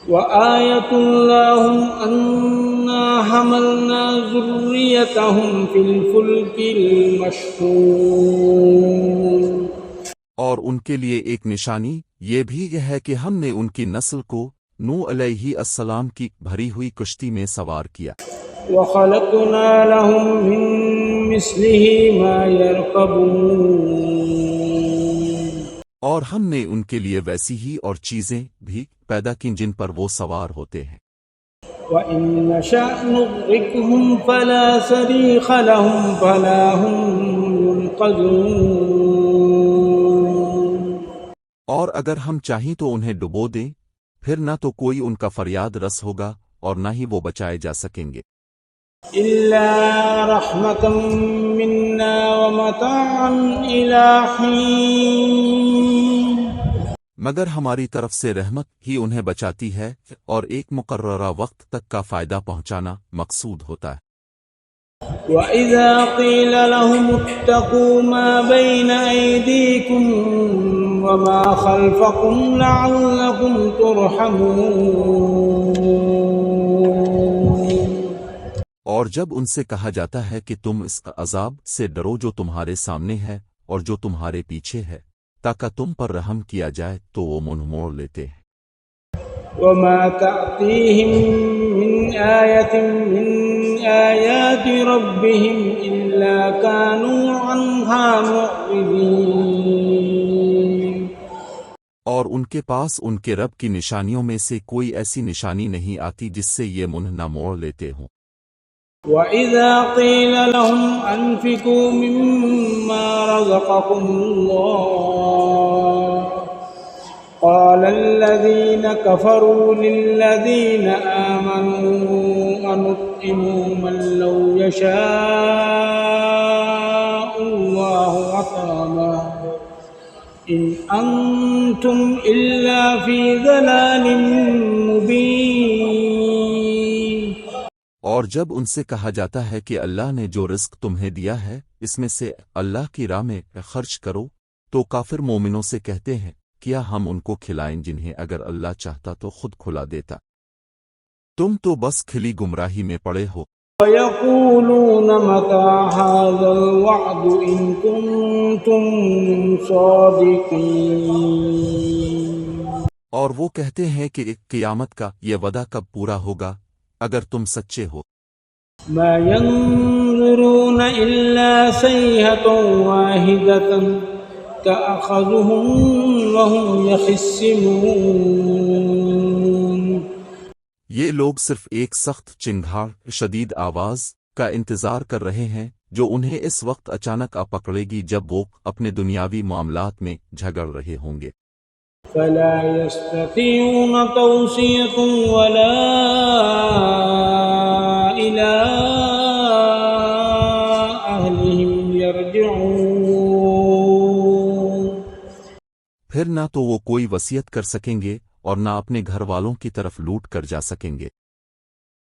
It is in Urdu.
وآية لهم أنا حملنا ذريتهم في الفلك المشحون اور ان کے لیے ایک نشانی یہ بھی ہے کہ ہم نے ان کی نسل کو نوح علیہ السلام کی بھری ہوئی کشتی میں سوار کیا، وخلقنا لهم من مثله ما يركبون اور ہم نے ان کے لیے ویسی ہی اور چیزیں بھی پیدا کی جن پر وہ سوار ہوتے ہیں، وإن نشأ نغرقهم فلا صريخ لهم فلا هم ينقذون اور اگر ہم چاہیں تو انہیں ڈبو دیں، پھر نہ تو کوئی ان کا فریاد رس ہوگا اور نہ ہی وہ بچائے جا سکیں گے، إلا رحمة منا ومتاعا إلى حين مگر ہماری طرف سے رحمت ہی انہیں بچاتی ہے اور ایک مقررہ وقت تک کا فائدہ پہنچانا مقصود ہوتا ہے۔ وإذا قيل لهم اتقوا ما بين أيديكم وما خلفكم لعلكم ترحمون اور جب ان سے کہا جاتا ہے کہ تم اس عذاب سے ڈرو جو تمہارے سامنے ہے اور جو تمہارے پیچھے ہے تاکہ تم پر رحم کیا جائے تو وہ منہ موڑ لیتے ہیں، وما تأتيهم من آية من آيات ربهم إلا كانوا عنها معرضين اور ان کے پاس ان کے رب کی نشانیوں میں سے کوئی ایسی نشانی نہیں آتی جس سے یہ منہ نہ موڑ لیتے ہوں، وَإِذَا قِيلَ لَهُمْ أَنفِقُوا مِمَّا رَزَقَكُمُ اللَّهُ قَالَ الَّذِينَ كَفَرُوا لِلَّذِينَ آمَنُوا أَنُطْعِمُ مَن لَّوْ يَشَاءُ اللَّهُ أَطْعَمَهُ إِنْ أَنتُمْ إِلَّا فِي ضَلَالٍ مُّبِينٍ اور جب ان سے کہا جاتا ہے کہ اللہ نے جو رزق تمہیں دیا ہے اس میں سے اللہ کی راہ میں خرچ کرو تو کافر مومنوں سے کہتے ہیں کیا ہم ان کو کھلائیں جنہیں اگر اللہ چاہتا تو خود کھلا دیتا، تم تو بس کھلی گمراہی میں پڑے ہو، وَيَقُولُونَ مَتَىٰ هَٰذَا الْوَعْدُ إِن كُنتُمْ صَادِقِينَ اور وہ کہتے ہیں کہ قیامت کا یہ وعدہ کب پورا ہوگا اگر تم سچے ہو، مَا يَنظُرُونَ إِلَّا صَيْحَةً وَاحِدَةً تَأْخُذُهُمْ وَهُمْ يَخِصِّمُونَ یہ لوگ صرف ایک سخت چنگھاڑ شدید آواز کا انتظار کر رہے ہیں جو انہیں اس وقت اچانک آ پکڑے گی جب وہ اپنے دنیاوی معاملات میں جھگڑ رہے ہوں گے، فَلَا يَسْتَطِيعُونَ تَوْصِيَةً وَلَا إِلَىٰ أَهْلِهِمْ يَرْجِعُونَ پھر نہ تو وہ کوئی وصیت کر سکیں گے اور نہ اپنے گھر والوں کی طرف لوٹ کر جا سکیں گے۔